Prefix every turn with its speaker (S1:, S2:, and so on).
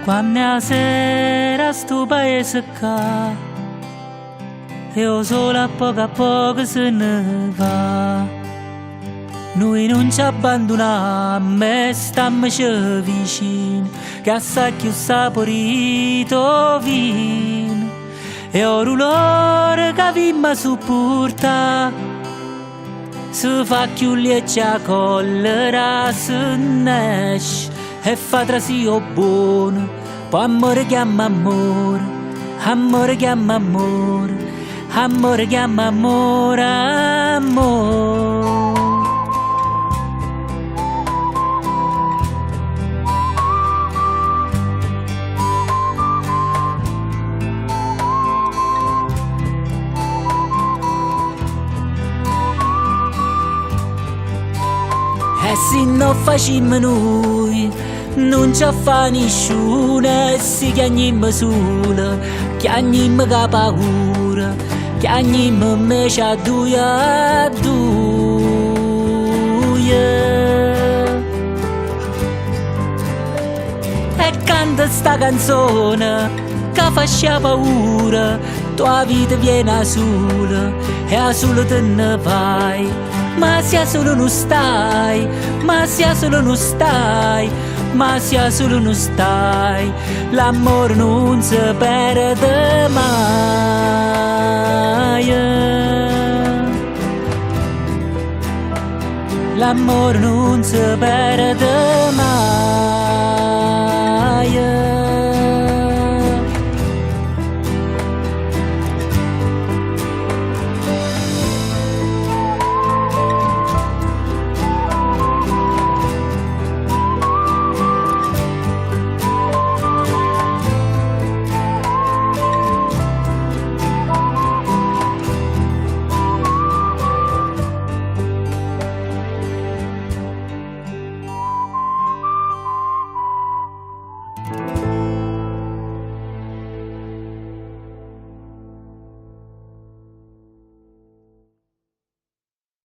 S1: Quando a sera sto paese qua, io solo a poco se ne va. Noi non ci abbandoniamo, stiamo vicini, che assai più saporito vino. E ora l'ora che vimma supporta, si fa più liece a collera, se nasce e fa trasio buono. Poi amore chiama amore, amore chiama amore, amore chiama amore, amore. E se non facciamo noi, non ci fa nessuno. E se chiamiamo solo, chiamiamo che paura, chiamiamo invece a due, a due. E canta sta canzone che faccia paura, tua vita viene sola e a solo te ne vai. Ma sia solo non stai, ma sia solo non stai, ma sia solo non stai, l'amore non si perde mai. L'amore non si perde